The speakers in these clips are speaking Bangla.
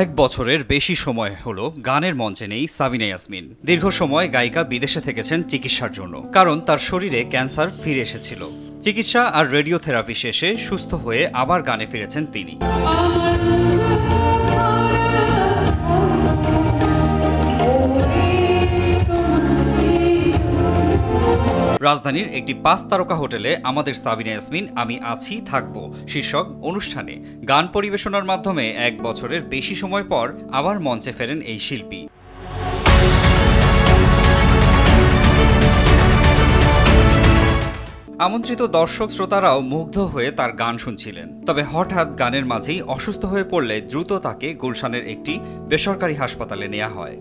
এক বছরের বেশি সময় হলো গানের মঞ্চে নেই সাবিনা ইয়াসমিন। দীর্ঘ সময় গায়িকা বিদেশে থেকেছেন চিকিৎসার জন্য, কারণ তার শরীরে ক্যান্সার ফিরে এসেছিল। চিকিৎসা আর রেডিওথেরাপি শেষে সুস্থ হয়ে আবার গানে ফিরেছেন তিনি। রাজধানীর একটি ৫ তারকা হোটেলে আমাদের সাবিনা ইয়াসমিন আমি আছি থাকবো শীর্ষক অনুষ্ঠানে গান পরিবেশনার মাধ্যমে এক বছরের বেশি সময় পর আবার মঞ্চে ফেরেন এই শিল্পী। আমন্ত্রিত দর্শক শ্রোতারাও মুগ্ধ হয়ে তার গান শুনছিলেন। তবে হঠাৎ গানের মাঝেই অসুস্থ হয়ে পড়লে দ্রুত তাকে গুলশানের একটি বেসরকারি হাসপাতালে নেওয়া হয়।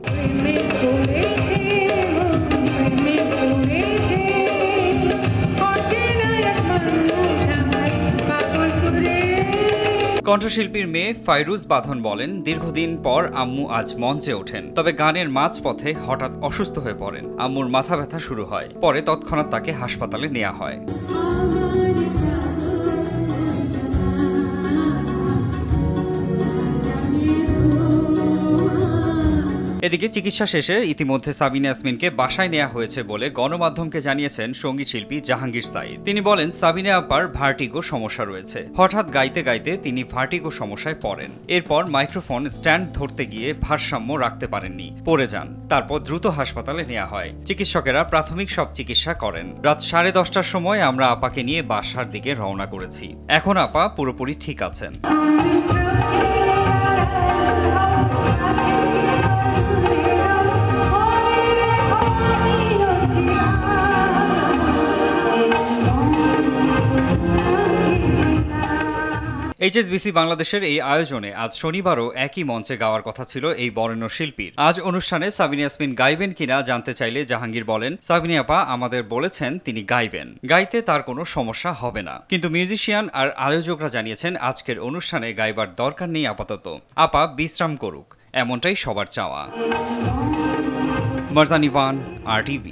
কণ্ঠশিল্পীর মেয়ে ফাইরুজ বাঁধন বলেন, দীর্ঘদিন পর আম্মু আজ মঞ্চে ওঠেন। তবে গানের মাঝপথে হঠাৎ অসুস্থ হয়ে পড়েন। আম্মুর মাথা ব্যথা শুরু হয়, পরে তৎক্ষণাৎ তাকে হাসপাতালে নেওয়া হয়। এদিকে চিকিৎসা শেষে ইতিমধ্যে সাবিনা ইয়াসমিনকে বাসায় নেওয়া হয়েছে বলে গণমাধ্যমকে জানিয়েছেন সঙ্গীত শিল্পী জাহাঙ্গীর সাঈদ। তিনি বলেন, সাবিনা আপার ভার্টিগো সমস্যা রয়েছে। হঠাৎ গাইতে গাইতে তিনি ভার্টিগো সমস্যায় পড়েন। এরপর মাইক্রোফোন স্ট্যান্ড ধরতে গিয়ে ভারসাম্য রাখতে পারেননি, পড়ে যান। তারপর দ্রুত হাসপাতালে নেওয়া হয়। চিকিৎসকেরা প্রাথমিক সব চিকিৎসা করেন। রাত 10:30টার সময় আমরা আপাকে নিয়ে বাসার দিকে রওনা করেছি। এখন আপা পুরোপুরি ঠিক আছেন। HSBC বাংলাদেশের এই আয়োজনে আজ শনিবারও একই মঞ্চে গাওয়ার কথা ছিল এই বরেণ্য শিল্পীর। আজ অনুষ্ঠানে সাবিনা ইয়াসমিন গাইবেন কিনা জানতে চাইলে জাহাঙ্গীর বলেন, সাবিনা আপা আমাদের বলেছেন তিনি গাইবেন, গাইতে তার কোনো সমস্যা হবে না। কিন্তু মিউজিশিয়ান আর আয়োজকরা জানিয়েছেন আজকের অনুষ্ঠানে গাইবার দরকার নেই আপাতত, আপা বিশ্রাম করুক, এমনটাই সবার চাওয়া। মারজান ইভান, RTV।